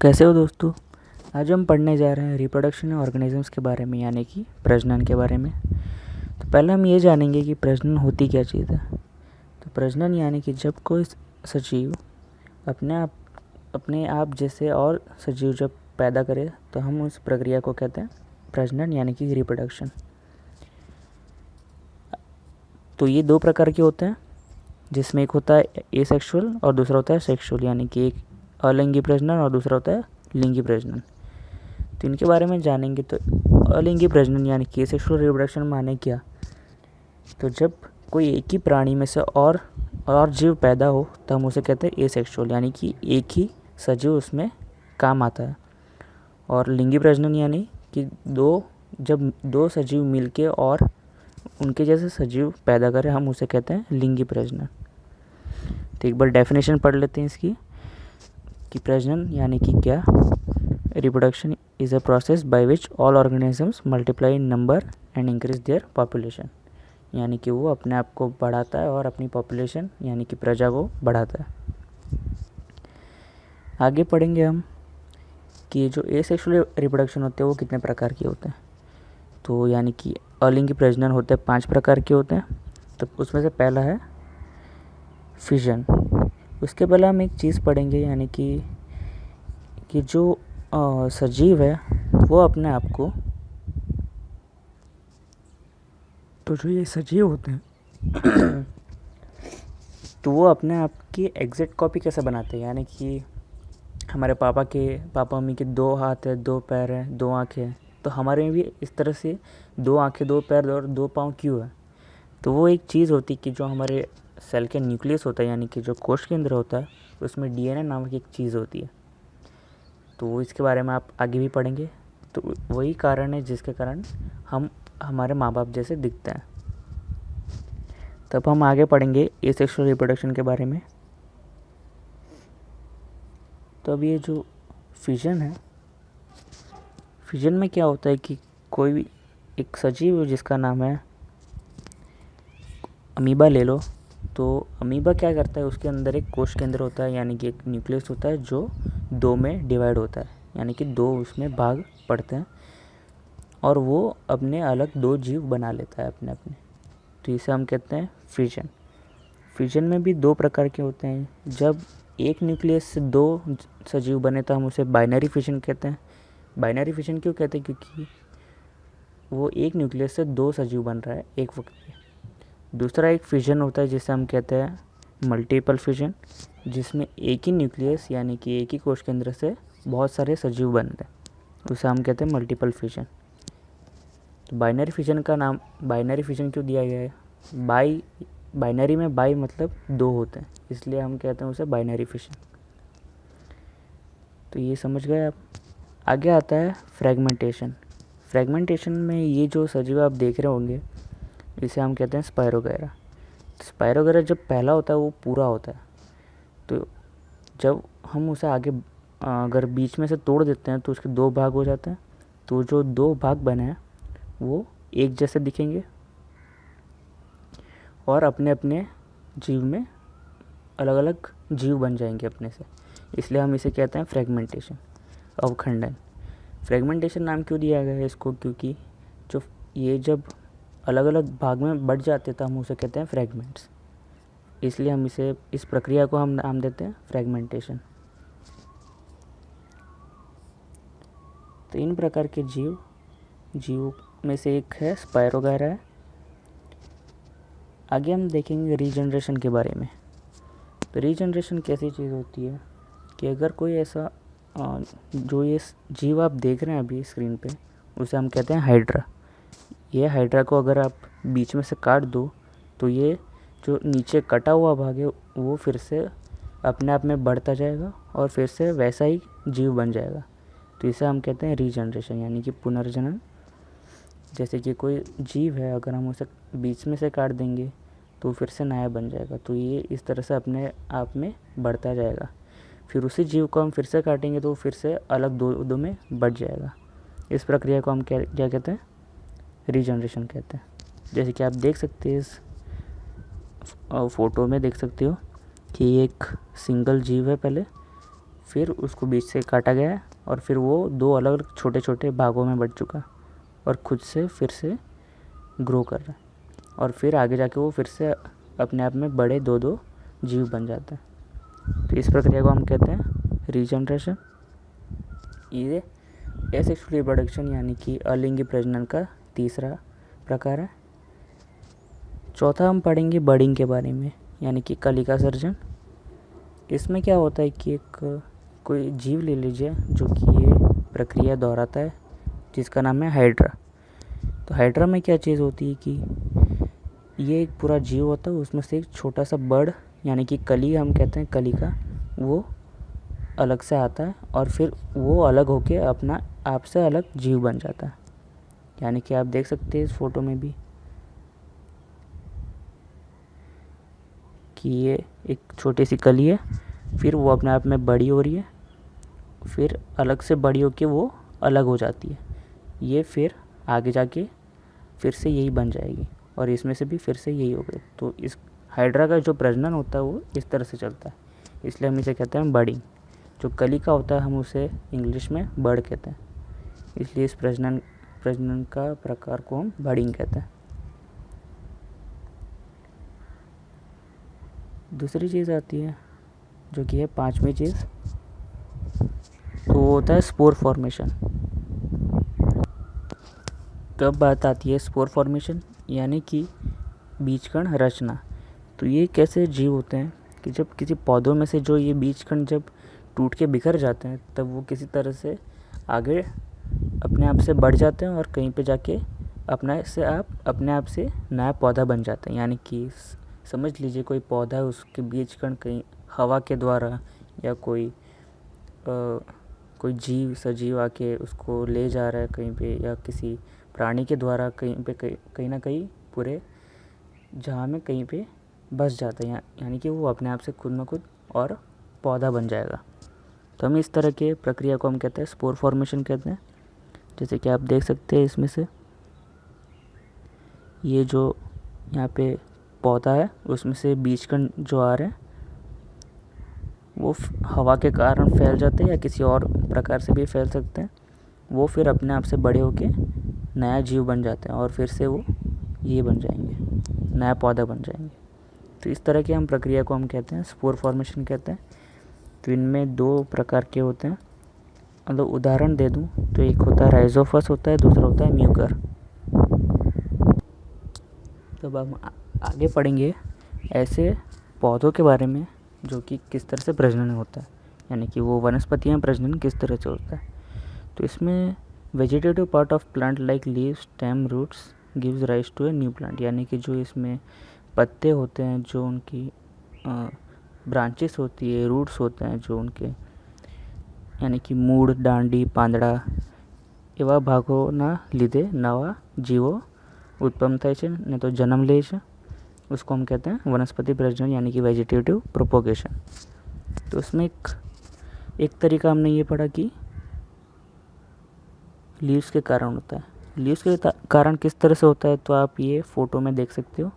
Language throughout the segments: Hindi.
कैसे हो दोस्तों। आज हम पढ़ने जा रहे हैं रिप्रोडक्शन ऑर्गेनिजम्स के बारे में, यानी कि प्रजनन के बारे में। तो पहले हम ये जानेंगे कि प्रजनन होती क्या चीज़ है। तो प्रजनन यानी कि जब कोई सजीव अपने आप जैसे और सजीव जब पैदा करे तो हम उस प्रक्रिया को कहते हैं प्रजनन, यानी कि रिप्रोडक्शन। तो ये दो प्रकार के होते हैं, जिसमें एक होता है एसेक्सुअल और दूसरा होता है सेक्सुअल, यानी कि एक अलिंगी प्रजनन और दूसरा होता है लिंगी प्रजनन। तो इनके बारे में जानेंगे। तो अलिंगी प्रजनन यानी कि एसेक्सुअल रिप्रोडक्शन माने क्या। तो जब कोई एक ही प्राणी में से और जीव पैदा हो तो हम उसे कहते हैं एसेक्सुअल, यानी कि एक ही सजीव उसमें काम आता है। और लिंगी प्रजनन यानी कि जब दो सजीव मिलके और उनके जैसे सजीव पैदा करें, हम उसे कहते हैं लिंगी प्रजनन। तो एक बार डेफिनेशन पढ़ लेते हैं इसकी कि प्रजनन यानी कि क्या। Reproduction is a process by which all organisms multiply in number and increase their population, यानी कि वो अपने आप को बढ़ाता है और अपनी पॉपुलेशन यानी कि प्रजा को बढ़ाता है। आगे पढ़ेंगे हम कि जो एसेक्सुअल रिप्रोडक्शन होते हैं वो कितने प्रकार के होते हैं। तो यानी कि अलिंगी प्रजनन होते हैं 5 प्रकार के होते हैं। तो उसमें से पहला है फिजन। उसके पहले हम एक चीज़ पढ़ेंगे, यानी कि जो सजीव है वो अपने आप को, तो जो ये सजीव होते हैं तो वो अपने आप की एग्जैक्ट कॉपी कैसे बनाते हैं। यानी कि हमारे पापा मम्मी के 2 हाथ है, 2 पैर है, 2 आँखें हैं, तो हमारे में भी इस तरह से 2 आँखें, 2 पैर और 2 पाँव क्यों है। तो वो एक चीज़ होती है कि जो हमारे सेल के न्यूक्लियस होता है, यानी कि जो कोश केंद्र होता है, उसमें डीएनए नामक एक चीज़ होती है। तो इसके बारे में आप आगे भी पढ़ेंगे। तो वही कारण है जिसके कारण हम हमारे माँ बाप जैसे दिखते हैं। तब हम आगे पढ़ेंगे एसेक्सुअल रिप्रोडक्शन के बारे में। तो अब ये जो फिजन है, फिजन में क्या होता है कि कोई भी एक सजीव जिसका नाम है अमीबा ले लो। तो अमीबा क्या करता है, उसके अंदर एक कोश केंद्र होता है, यानी कि एक न्यूक्लियस होता है जो 2 में डिवाइड होता है, यानी कि 2 उसमें भाग पड़ते हैं और वो अपने अलग 2 जीव बना लेता है अपने। तो इसे हम कहते हैं फिजन। फिजन में भी 2 प्रकार के होते हैं। जब एक न्यूक्लियस से 2 सजीव बने तो हम उसे बाइनरी फिजन कहते हैं। बाइनरी फिजन क्यों कहते हैं, क्योंकि वो एक न्यूक्लियस से 2 सजीव बन रहा है एक वक्त पे। दूसरा एक फिजन होता है जिसे हम कहते हैं मल्टीपल फिजन, जिसमें एक ही न्यूक्लियस यानी कि एक ही कोश केंद्र से बहुत सारे सजीव बन रहे हैं, उसे हम कहते हैं मल्टीपल फिजन। तो बाइनरी फिजन का नाम बाइनरी फिजन क्यों दिया गया है, बाइनरी में बाई मतलब 2 होते हैं, इसलिए हम कहते हैं उसे बाइनरी फिजन। तो ये समझ गए आप। आगे आता है फ्रेगमेंटेशन। फ्रेगमेंटेशन में ये जो सजीव आप देख रहे होंगे इसे हम कहते हैं स्पाइरोगैरा। स्पाइरोगैरा जब पहला होता है वो पूरा होता है, तो जब हम उसे आगे अगर बीच में से तोड़ देते हैं तो उसके 2 भाग हो जाते हैं। तो जो 2 भाग बने हैं वो एक जैसे दिखेंगे और अपने अपने जीव में अलग अलग जीव बन जाएंगे अपने से, इसलिए हम इसे कहते हैं फ्रेगमेंटेशन, अवखंडन। फ्रेगमेंटेशन नाम क्यों दिया गया है इसको, क्योंकि जो ये जब अलग अलग भाग में बढ़ जाते तो हम उसे कहते हैं फ्रेगमेंट्स, इसलिए हम इस प्रक्रिया को हम नाम देते हैं फ्रेगमेंटेशन। तो इन प्रकार के जीव में से एक है स्पाइरोगैरा है। आगे हम देखेंगे रीजनरेशन के बारे में। तो रीजनरेशन कैसी चीज़ होती है कि अगर कोई ऐसा जो ये जीव आप देख रहे हैं अभी स्क्रीन पे, उसे हम कहते हैं हाइड्रा। ये हाइड्रा को अगर आप बीच में से काट दो तो ये जो नीचे कटा हुआ भाग है वो फिर से अपने आप में बढ़ता जाएगा और फिर से वैसा ही जीव बन जाएगा। तो इसे हम कहते हैं रीजनरेशन, यानी कि पुनर्जनन। जैसे कि कोई जीव है, अगर हम उसे बीच में से काट देंगे तो फिर से नया बन जाएगा। तो ये इस तरह से अपने आप में बढ़ता जाएगा। फिर उसी जीव को हम फिर से काटेंगे तो फिर से अलग दो में बढ़ जाएगा। इस प्रक्रिया को हम क्या कहते हैं, रीजनरेशन कहते हैं। जैसे कि आप देख सकते हैं इस फ़ोटो में देख सकते हो कि एक सिंगल जीव है पहले, फिर उसको बीच से काटा गया और फिर वो 2 अलग अलग छोटे छोटे भागों में बँट चुका और खुद से फिर से ग्रो कर रहा है और फिर आगे जाके वो फिर से अपने आप में बड़े 2 जीव बन जाते हैं। तो इस प्रक्रिया को हम कहते हैं रीजनरेशन। ये एसेक्सुअल रिप्रोडक्शन यानी कि अलिंगी प्रजनन का तीसरा प्रकार है। चौथा हम पढ़ेंगे बर्डिंग के बारे में, यानी कि कलिका सर्जन। इसमें क्या होता है कि एक कोई जीव ले लीजिए जो कि ये प्रक्रिया दोहराता है, जिसका नाम है हाइड्रा। तो हाइड्रा में क्या चीज़ होती है कि ये एक पूरा जीव होता है, उसमें से एक छोटा सा बर्ड यानी कि कली हम कहते हैं, कलिका, वो अलग से आता है और फिर वो अलग होके अपना आप से अलग जीव बन जाता है। यानी कि आप देख सकते हैं इस फोटो में भी कि ये एक छोटी सी कली है, फिर वो अपने आप में बड़ी हो रही है, फिर अलग से बड़ी होके वो अलग हो जाती है। ये फिर आगे जाके फिर से यही बन जाएगी और इसमें से भी फिर से यही हो गई। तो इस हाइड्रा का जो प्रजनन होता है वो इस तरह से चलता है, इसलिए हम इसे कहते हैं बर्डिंग। जो कली का होता है हम उसे इंग्लिश में बर्ड कहते हैं, इसलिए इस प्रजनन का प्रकार को हम बर्डिंग कहते हैं। दूसरी चीज़ आती है जो कि है 5वीं चीज़, तो वो होता है स्पोर फॉर्मेशन। तो अब बात आती है स्पोर फॉर्मेशन यानी कि बीजकण रचना। तो ये कैसे जीव होते हैं कि जब किसी पौधों में से जो ये बीजकण जब टूट के बिखर जाते हैं तब वो किसी तरह से आगे अपने आप से बढ़ जाते हैं और कहीं पे जाके अपने आप से नया पौधा बन जाते हैं। यानी कि समझ लीजिए कोई पौधा है, उसके बीजकण कहीं हवा के द्वारा या कोई जीव सजीव आके उसको ले जा रहा है कहीं पे, या किसी प्राणी के द्वारा कहीं ना कहीं पूरे जहाँ में कहीं पे बस जाता है, यानी कि वो अपने आप से खुद में खुद और पौधा बन जाएगा। तो हम इस तरह के प्रक्रिया को हम कहते हैं स्पोर फॉर्मेशन कहते हैं। जैसे कि आप देख सकते हैं इसमें से ये जो यहाँ पे पौधा है उसमें से बीजकण जो आ रहे हैं वो हवा के कारण फैल जाते हैं या किसी और प्रकार से भी फैल सकते हैं। वो फिर अपने आप से बड़े होके नया जीव बन जाते हैं और फिर से वो ये बन जाएंगे, नया पौधा बन जाएंगे। तो इस तरह की हम प्रक्रिया को हम कहते हैं स्पोर फॉर्मेशन कहते हैं। तो इनमें 2 प्रकार के होते हैं, मतलब उदाहरण दे दूं तो एक होता है राइजोफस होता है, दूसरा होता है म्यूकर। तो अब हम आगे पढ़ेंगे ऐसे पौधों के बारे में जो कि किस तरह से प्रजनन होता है, यानी कि वो वनस्पतियाँ प्रजनन किस तरह से होता है। तो इसमें vegetative part of plant like leave stem roots gives rise to a new plant, यानी कि जो इसमें पत्ते होते हैं, जो उनकी ब्रांचेस होती है, रूट्स होते हैं जो उनके, यानी कि मूड़, डांडी, પાંદડા એવા ભાગોના લીધે નવા જીવો ઉત્પન્ન થાય છે ને તો જન્મ લે છે, उसको हम कहते हैं वनस्पति प्रजनन यानी कि वेजिटेटिव प्रोपोगेशन। तो उसमें एक तरीका हमने ये पढ़ा कि लीव्स के कारण होता है। लीव्स के कारण किस तरह से होता है तो आप ये फ़ोटो में देख सकते हो।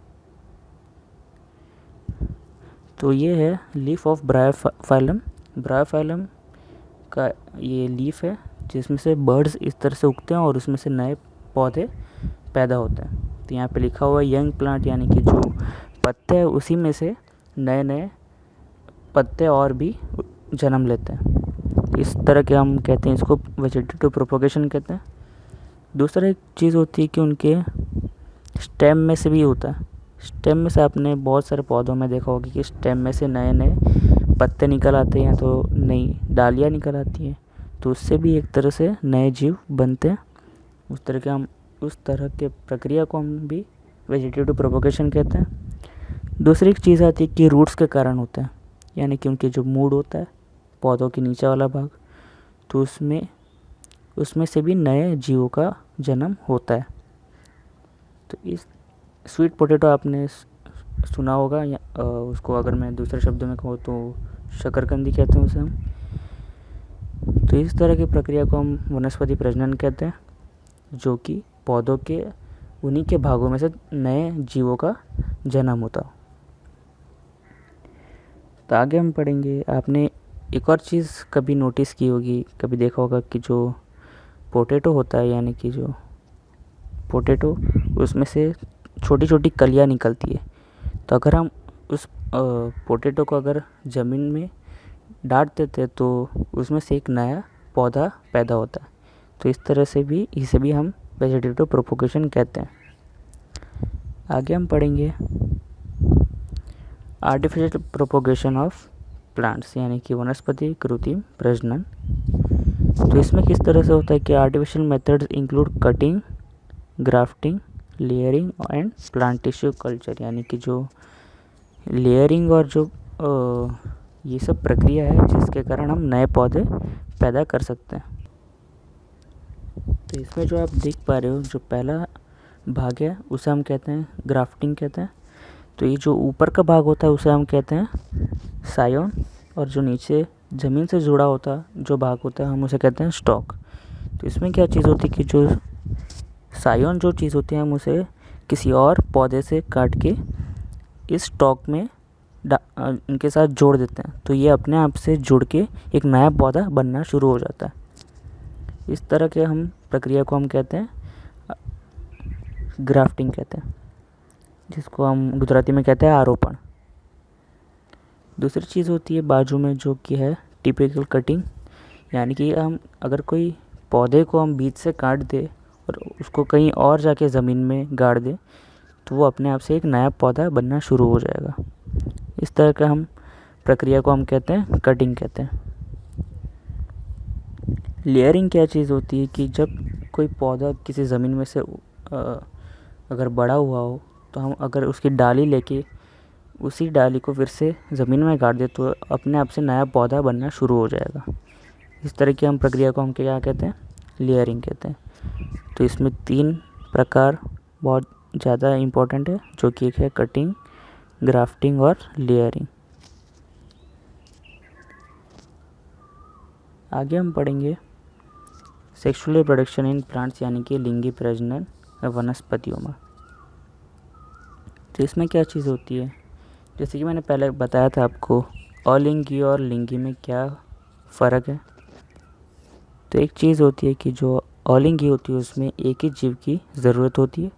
तो ये है लीफ ऑफ ब्रायोफाइलम। ब्रायोफाइलम का ये लीफ है जिसमें से बर्ड्स इस तरह से उगते हैं और उसमें से नए पौधे पैदा होते हैं। तो यहाँ पे लिखा हुआ है यंग प्लांट, यानी कि जो पत्ते हैं उसी में से नए नए पत्ते और भी जन्म लेते हैं। इस तरह के हम कहते हैं, इसको वेजिटेटिव प्रोपोगेशन कहते हैं। दूसरा एक चीज़ होती है कि उनके स्टेम में से भी होता है। स्टेम में से आपने बहुत सारे पौधों में देखा होगा कि स्टेम में से नए नए पत्ते निकल आते हैं, तो नई डालियाँ निकल आती हैं, तो उससे भी एक तरह से नए जीव बनते हैं। उस तरह के प्रक्रिया को हम भी वेजिटेटिव प्रोपोगेशन कहते हैं। दूसरी एक चीज़ आती है कि रूट्स के कारण होता है, यानी कि उनके जो मूड होता है पौधों के नीचे वाला भाग, तो उसमें से भी नए जीवों का जन्म होता है। तो इस स्वीट पोटैटो आपने सुना होगा, या उसको अगर मैं दूसरे शब्दों में कहूँ तो शकरकंदी कहते हैं उसे हम। तो इस तरह की प्रक्रिया को हम वनस्पति प्रजनन कहते हैं, जो कि पौधों के उन्हीं के भागों में से नए जीवों का जन्म होता। तो आगे हम पढ़ेंगे, आपने एक और चीज़ कभी नोटिस की होगी, कभी देखा होगा कि जो पोटैटो होता है, यानी कि जो पोटैटो, उसमें से छोटी छोटी कलियाँ निकलती है। तो अगर हम उस पोटैटो को अगर ज़मीन में डाल देते हैं तो उसमें से एक नया पौधा पैदा होता है। तो इस तरह से भी इसे भी हम वेजिटेटिव प्रोपोगेशन कहते हैं। आगे हम पढ़ेंगे आर्टिफिशियल प्रोपोगेशन ऑफ प्लांट्स, यानी कि वनस्पति कृत्रिम प्रजनन। तो इसमें किस तरह से होता है कि artificial methods include cutting, grafting, layering and plant tissue culture, यानी कि जो लेयरिंग और जो ये सब प्रक्रिया है जिसके कारण हम नए पौधे पैदा कर सकते हैं। तो इसमें जो आप देख पा रहे हो, जो पहला भाग है उसे हम कहते हैं ग्राफ्टिंग कहते हैं। तो ये जो ऊपर का भाग होता है उसे हम कहते हैं सायोन, और जो नीचे ज़मीन से जुड़ा होता जो भाग होता है हम उसे कहते हैं स्टॉक। तो इसमें क्या चीज़ होती है कि जो सायोन जो चीज़ होती है हम उसे किसी और पौधे से काट के इस स्टॉक में इनके साथ जोड़ देते हैं। तो ये अपने आप से जुड़ के एक नया पौधा बनना शुरू हो जाता है। इस तरह के हम प्रक्रिया को हम कहते हैं ग्राफ्टिंग कहते हैं, जिसको हम गुजराती में कहते हैं आरोपण। दूसरी चीज़ होती है बाजू में, जो कि है टिपिकल कटिंग, यानी कि हम अगर कोई पौधे को हम बीज से काट दे और उसको कहीं और जाके ज़मीन में गाड़ दे तो वो अपने आप से एक नया पौधा बनना शुरू हो जाएगा। इस तरह का हम प्रक्रिया को हम कहते हैं कटिंग कहते हैं। लेयरिंग क्या चीज़ होती है कि जब कोई पौधा किसी ज़मीन में से अगर बड़ा हुआ हो तो हम अगर उसकी डाली लेके उसी डाली को फिर से ज़मीन में गाड़ दे तो अपने आप से नया पौधा बनना शुरू हो जाएगा। इस तरह की हम प्रक्रिया को हम क्या कहते हैं, लेयरिंग कहते हैं। तो इसमें 3 प्रकार बहुत ज़्यादा इम्पोर्टेंट है, जो कि एक है कटिंग, ग्राफ्टिंग और लेयरिंग। आगे हम पढ़ेंगे सेक्सुअल रिप्रोडक्शन इन प्लांट्स, यानी कि लिंगी प्रजनन वनस्पतियों में। तो इसमें क्या चीज़ होती है, जैसे कि मैंने पहले बताया था आपको अलिंगी और लिंगी में क्या फ़र्क है। तो एक चीज़ होती है कि जो अलिंगी होती है उसमें एक ही जीव की ज़रूरत होती है,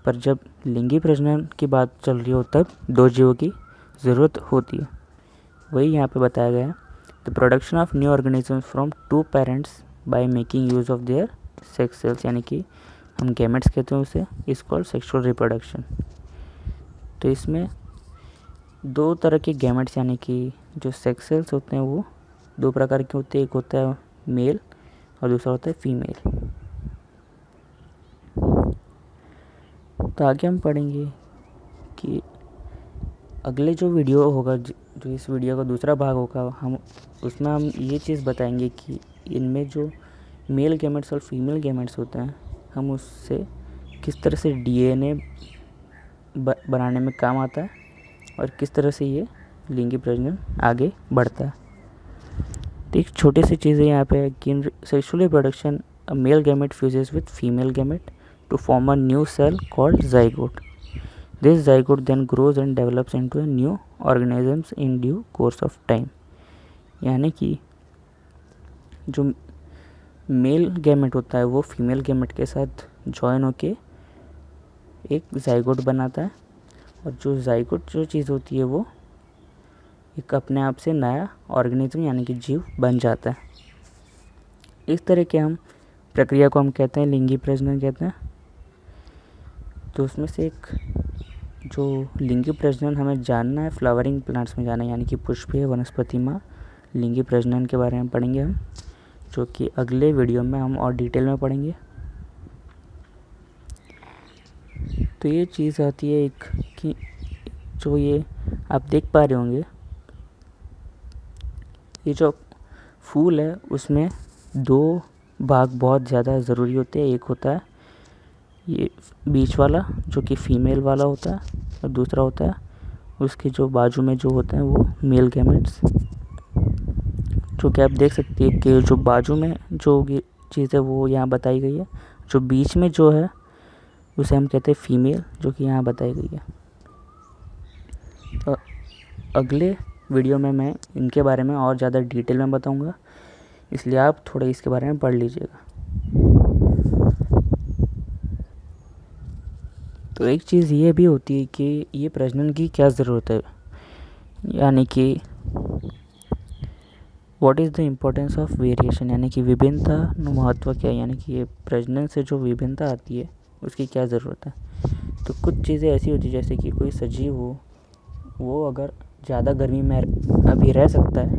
पर जब लिंगी प्रजनन की बात चल रही हो तब 2 जीवों की ज़रूरत होती है। वही यहाँ पे बताया गया है। The production of new organisms from 2 parents by making use of their sex cells, यानी कि हम गैमेट्स कहते हैं उसे, इज कॉल्ड सेक्सुअल रिप्रोडक्शन। तो इसमें 2 तरह के गैमेट्स, यानी कि जो सेक्स सेल्स होते हैं वो 2 प्रकार के होते हैं। एक होता है मेल और दूसरा होता है फीमेल। तो आगे हम पढ़ेंगे कि अगले जो वीडियो होगा, जो इस वीडियो का दूसरा भाग होगा, हम उसमें हम ये चीज़ बताएंगे कि इनमें जो मेल गैमेट्स और फीमेल गैमेट्स होते हैं हम उससे किस तरह से डीएनए बनाने में काम आता है और किस तरह से ये लिंगी प्रजनन आगे बढ़ता है। तो एक छोटी सी चीज़ है यहाँ पे कि in sexual reproduction a male gamete fuses with female gamete to form a new cell called zygote. This zygote then grows and develops into a new organisms in due course of time. यानी कि जो मेल गैमेट होता है वो फीमेल गैमेट के साथ जॉइन होके एक ज़ाइगोट बनाता है, और जो ज़ाइगोट जो चीज़ होती है वो एक अपने आप से नया ऑर्गेनिज्म यानी कि जीव बन जाता है। इस तरह के हम प्रक्रिया को हम कहते हैं लिंगी प्रजनन कहते हैं। तो उसमें से एक जो लिंगी प्रजनन हमें जानना है फ्लावरिंग प्लांट्स में जाना है, यानी कि पुष्पीय वनस्पति में लिंगी प्रजनन के बारे में पढ़ेंगे हम, जो कि अगले वीडियो में हम और डिटेल में पढ़ेंगे। तो ये चीज़ आती है एक कि जो ये आप देख पा रहे होंगे, ये जो फूल है उसमें 2 भाग बहुत ज़्यादा ज़रूरी होते हैं। एक होता है ये बीच वाला जो कि फीमेल वाला होता है, और दूसरा होता है उसके जो बाजू में जो होते हैं वो मेल गैमेट्स, जो कि आप देख सकते हैं कि जो बाजू में जो चीज़ है वो यहाँ बताई गई है, जो बीच में जो है उसे हम कहते हैं फीमेल, जो कि यहाँ बताई गई है। अगले वीडियो में मैं इनके बारे में और ज़्यादा डिटेल में बताऊंगा, इसलिए आप थोड़ा इसके बारे में पढ़ लीजिएगा। तो एक चीज़ ये भी होती है कि ये प्रजनन की क्या ज़रूरत है, यानी कि what is the importance of variation, यानी कि विभिन्नता महत्व क्या है, यानी कि ये प्रजनन से जो विभिन्नता आती है उसकी क्या ज़रूरत है। तो कुछ चीज़ें ऐसी होती है जैसे कि कोई सजीव वो अगर ज़्यादा गर्मी में अभी रह सकता है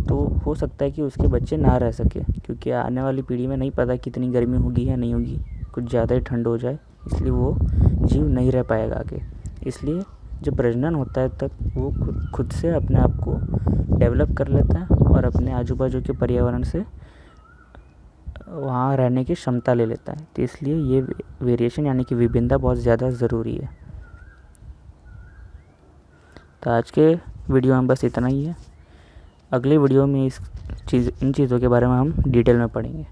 तो हो सकता है कि उसके बच्चे ना रह सके, क्योंकि आने वाली पीढ़ी में नहीं पता कितनी गर्मी होगी या नहीं होगी, कुछ ज़्यादा ही ठंड हो जाए, इसलिए वो जीव नहीं रह पाएगा आगे। इसलिए जब प्रजनन होता है तब वो खुद से अपने आप को डेवलप कर लेता है और अपने आजू बाजू के पर्यावरण से वहाँ रहने की क्षमता ले लेता है। तो इसलिए ये वेरिएशन यानी कि विभिन्नता बहुत ज़्यादा ज़रूरी है। तो आज के वीडियो में बस इतना ही है। अगले वीडियो में इन चीज़ों के बारे में हम डिटेल में पढ़ेंगे।